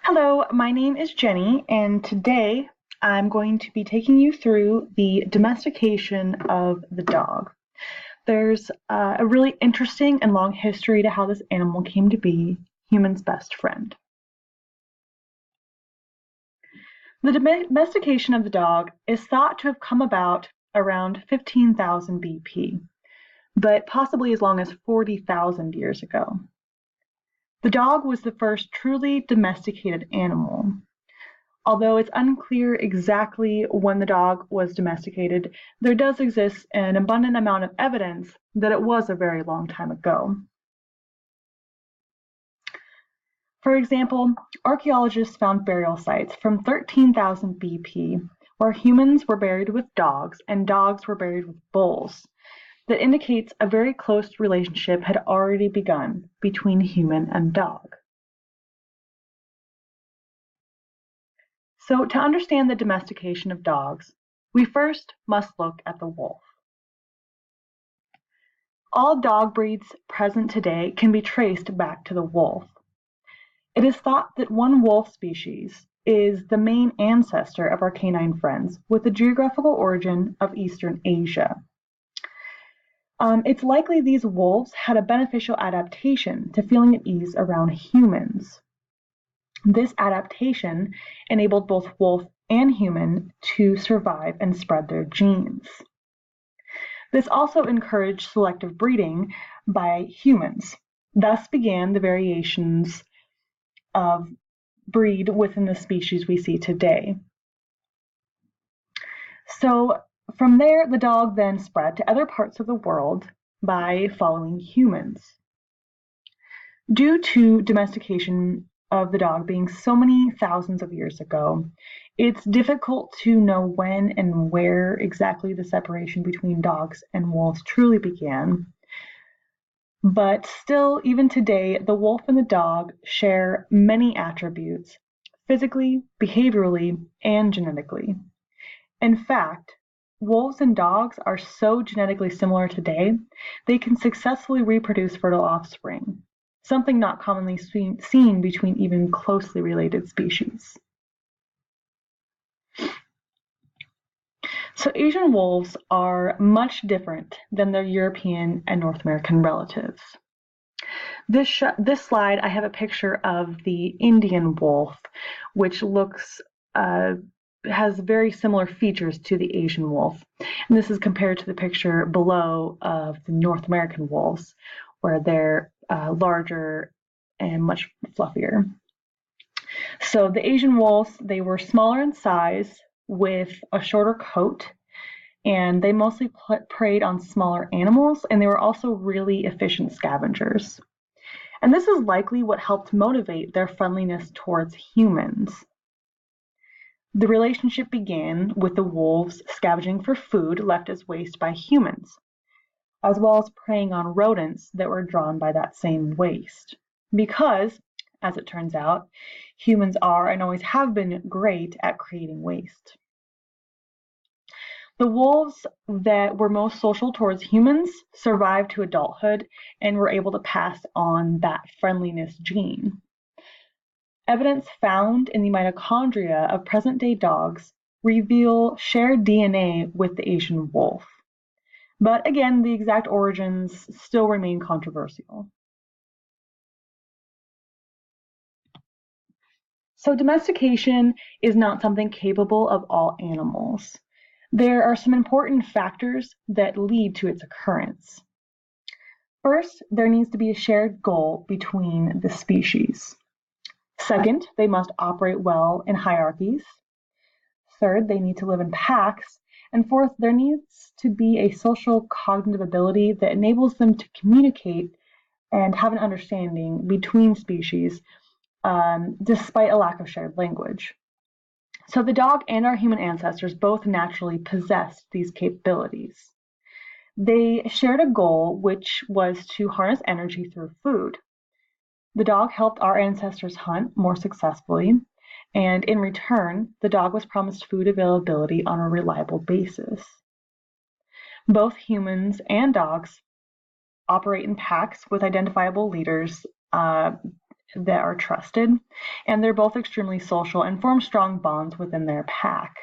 Hello, my name is Jenny, and today I'm going to be taking you through the domestication of the dog. There's a really interesting and long history to how this animal came to be humans' best friend. The domestication of the dog is thought to have come about around 15,000 BP, but possibly as long as 40,000 years ago. The dog was the first truly domesticated animal. Although it's unclear exactly when the dog was domesticated, there does exist an abundant amount of evidence that it was a very long time ago. For example, archaeologists found burial sites from 13,000 BP where humans were buried with dogs and dogs were buried with bulls. That indicates a very close relationship had already begun between human and dog. So to understand the domestication of dogs, we first must look at the wolf. All dog breeds present today can be traced back to the wolf. It is thought that one wolf species is the main ancestor of our canine friends, with the geographical origin of Eastern Asia. It's likely these wolves had a beneficial adaptation to feeling at ease around humans. This adaptation enabled both wolf and human to survive and spread their genes. This also encouraged selective breeding by humans. Thus began the variations of breed within the species we see today. So from there, the dog then spread to other parts of the world by following humans. Due to domestication of the dog being so many thousands of years ago, it's difficult to know when and where exactly the separation between dogs and wolves truly began. But still, even today, the wolf and the dog share many attributes, physically, behaviorally, and genetically. In fact, wolves and dogs are so genetically similar today, they can successfully reproduce fertile offspring, something not commonly seen between even closely related species. So Asian wolves are much different than their European and North American relatives. This slide, I have a picture of the Indian wolf, which has very similar features to the Asian wolf. And this is compared to the picture below of the North American wolves, where they're larger and much fluffier. So the Asian wolves, they were smaller in size with a shorter coat, and they mostly preyed on smaller animals, and they were also really efficient scavengers. And this is likely what helped motivate their friendliness towards humans. The relationship began with the wolves scavenging for food left as waste by humans, as well as preying on rodents that were drawn by that same waste. Because, as it turns out, humans are and always have been great at creating waste. The wolves that were most social towards humans survived to adulthood and were able to pass on that friendliness gene. Evidence found in the mitochondria of present-day dogs reveal shared DNA with the Asian wolf. But again, the exact origins still remain controversial. So domestication is not something capable of all animals. There are some important factors that lead to its occurrence. First, there needs to be a shared goal between the species. Second, they must operate well in hierarchies. Third, they need to live in packs. And fourth, there needs to be a social cognitive ability that enables them to communicate and have an understanding between species, despite a lack of shared language. So the dog and our human ancestors both naturally possessed these capabilities. They shared a goal, which was to harness energy through food. The dog helped our ancestors hunt more successfully, and in return, the dog was promised food availability on a reliable basis. Both humans and dogs operate in packs with identifiable leaders, that are trusted, and they're both extremely social and form strong bonds within their pack.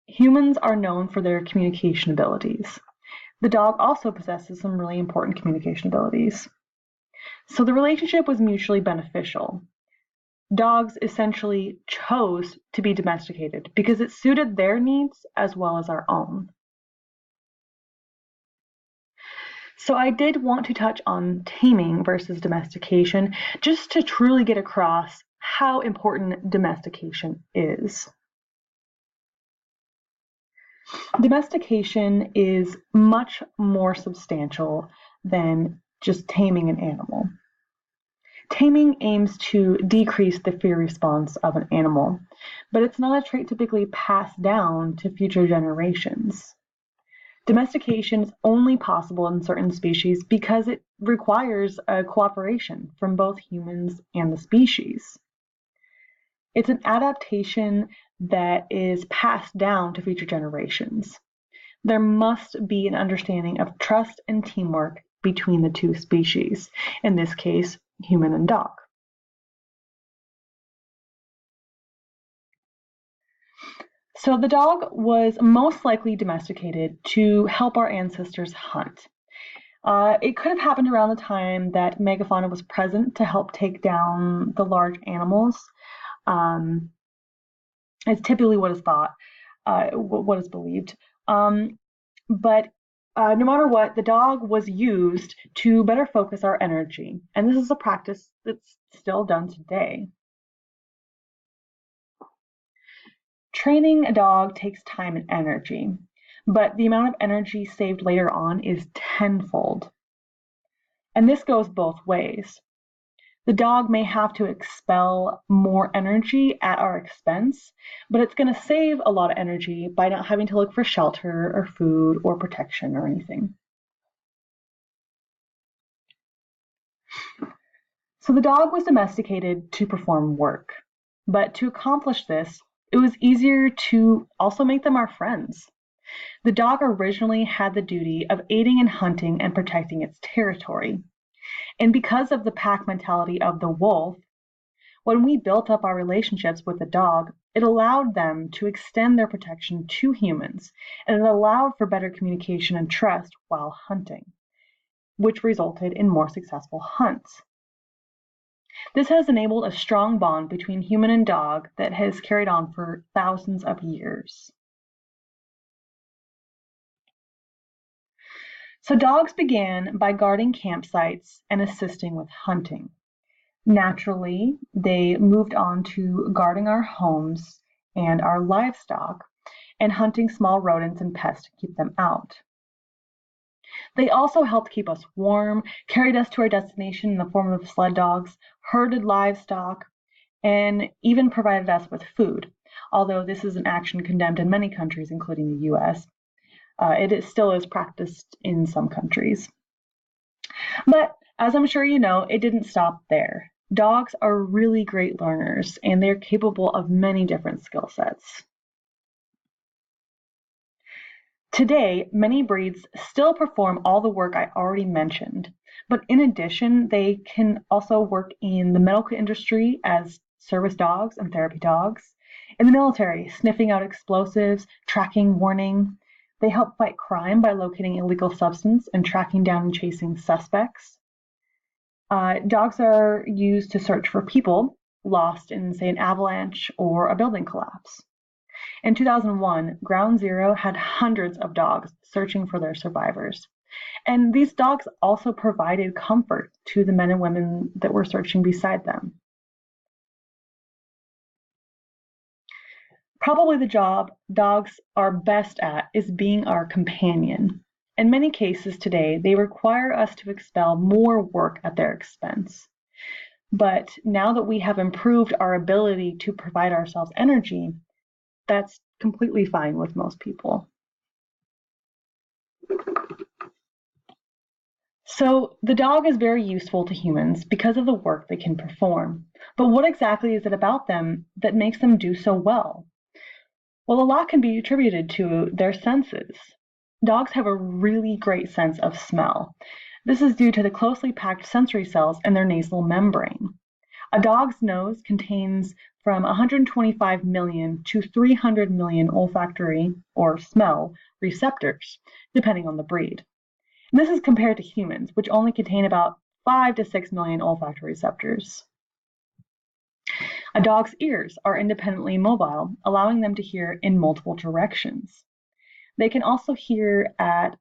Humans are known for their communication abilities. The dog also possesses some really important communication abilities. So the relationship was mutually beneficial. Dogs essentially chose to be domesticated because it suited their needs as well as our own. So I did want to touch on taming versus domestication just to truly get across how important domestication is. Domestication is much more substantial than just taming an animal. Taming aims to decrease the fear response of an animal, but it's not a trait typically passed down to future generations. Domestication is only possible in certain species because it requires a cooperation from both humans and the species. It's an adaptation that is passed down to future generations. There must be an understanding of trust and teamwork between the two species, in this case, human and dog. So the dog was most likely domesticated to help our ancestors hunt. It could have happened around the time that megafauna was present to help take down the large animals. It's typically what is thought, what is believed. But no matter what, the dog was used to better focus our energy. And this is a practice that's still done today. Training a dog takes time and energy, but the amount of energy saved later on is tenfold. And this goes both ways. The dog may have to expel more energy at our expense, but it's going to save a lot of energy by not having to look for shelter or food or protection or anything. So the dog was domesticated to perform work, but to accomplish this, it was easier to also make them our friends. The dog originally had the duty of aiding in hunting and protecting its territory. And because of the pack mentality of the wolf, when we built up our relationships with the dog, it allowed them to extend their protection to humans, and it allowed for better communication and trust while hunting, which resulted in more successful hunts. This has enabled a strong bond between human and dog that has carried on for thousands of years. So dogs began by guarding campsites and assisting with hunting. Naturally, they moved on to guarding our homes and our livestock and hunting small rodents and pests to keep them out. They also helped keep us warm, carried us to our destination in the form of sled dogs, herded livestock, and even provided us with food. Although this is an action condemned in many countries, including the US, still is practiced in some countries. But as I'm sure you know, it didn't stop there. Dogs are really great learners, and they're capable of many different skill sets. Today, many breeds still perform all the work I already mentioned, but in addition, they can also work in the medical industry as service dogs and therapy dogs, in the military, sniffing out explosives, tracking warning. They help fight crime by locating illegal substance and tracking down and chasing suspects. Dogs are used to search for people lost in, say, an avalanche or a building collapse. In 2001, Ground Zero had hundreds of dogs searching for their survivors. And these dogs also provided comfort to the men and women that were searching beside them. Probably the job dogs are best at is being our companion. In many cases today, they require us to expel more work at their expense. But now that we have improved our ability to provide ourselves energy, that's completely fine with most people. So the dog is very useful to humans because of the work they can perform. But what exactly is it about them that makes them do so well? Well, a lot can be attributed to their senses. Dogs have a really great sense of smell. This is due to the closely packed sensory cells in their nasal membrane. A dog's nose contains from 125 million to 300 million olfactory or smell receptors, depending on the breed. And this is compared to humans, which only contain about 5 to 6 million olfactory receptors. A dog's ears are independently mobile, allowing them to hear in multiple directions. They can also hear at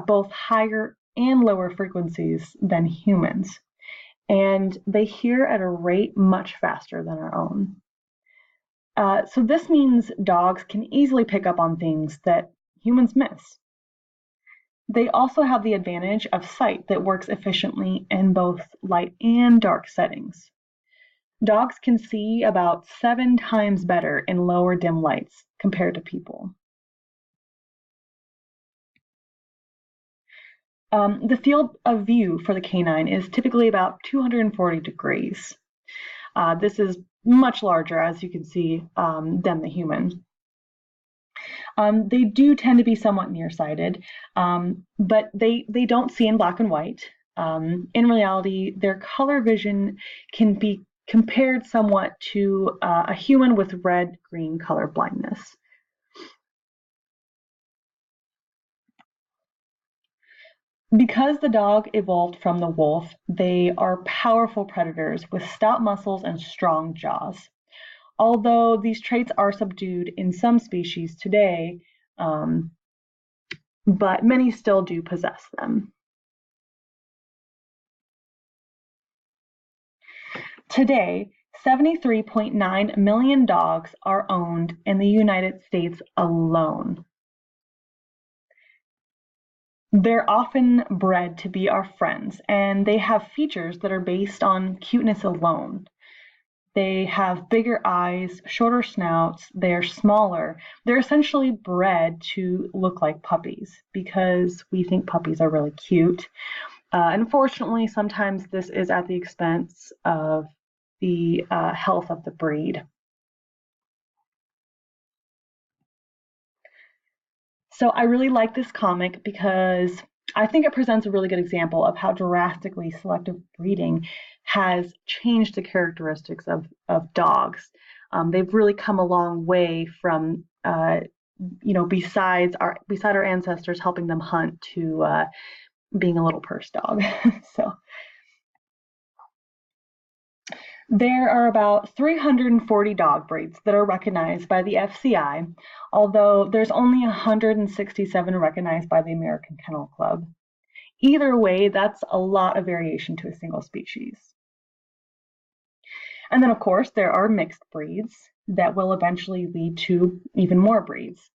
both higher and lower frequencies than humans, and they hear at a rate much faster than our own. So this means dogs can easily pick up on things that humans miss. They also have the advantage of sight that works efficiently in both light and dark settings. Dogs can see about 7 times better in lower dim lights compared to people. The field of view for the canine is typically about 240 degrees. This is much larger, as you can see, than the human. They do tend to be somewhat nearsighted, but they don't see in black and white. In reality, their color vision can be compared somewhat to a human with red-green color blindness. Because the dog evolved from the wolf, they are powerful predators with stout muscles and strong jaws. Although these traits are subdued in some species today, but many still do possess them. Today, 73.9 million dogs are owned in the United States alone. They're often bred to be our friends, and they have features that are based on cuteness alone. They have bigger eyes, shorter snouts, they're smaller. They're essentially bred to look like puppies because we think puppies are really cute. Unfortunately, sometimes this is at the expense of the health of the breed. So I really like this comic because I think it presents a really good example of how drastically selective breeding has changed the characteristics of dogs. They've really come a long way from, beside our ancestors helping them hunt to being a little purse dog. So there are about 340 dog breeds that are recognized by the FCI, although there's only 167 recognized by the American Kennel Club. Either way, that's a lot of variation to a single species. And then, of course, there are mixed breeds that will eventually lead to even more breeds.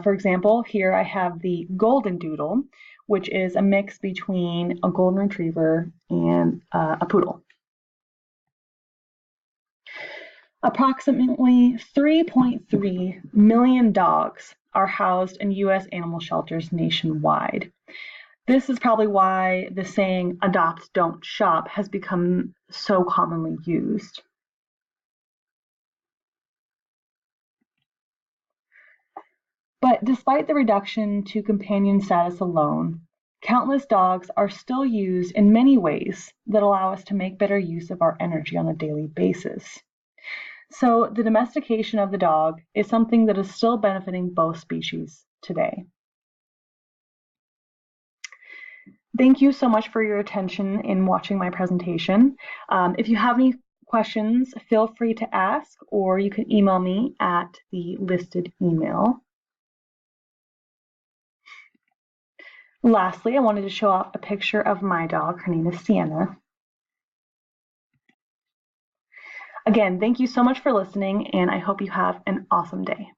For example, here I have the Golden Doodle, which is a mix between a Golden Retriever and a Poodle. Approximately 3.3 million dogs are housed in U.S. animal shelters nationwide. This is probably why the saying adopt, don't shop has become so commonly used. But despite the reduction to companion status alone, countless dogs are still used in many ways that allow us to make better use of our energy on a daily basis. So the domestication of the dog is something that is still benefiting both species today. Thank you so much for your attention in watching my presentation. If you have any questions, feel free to ask, or you can email me at the listed email. Lastly, I wanted to show off a picture of my dog. Her name is Sienna. Again, thank you so much for listening, and I hope you have an awesome day.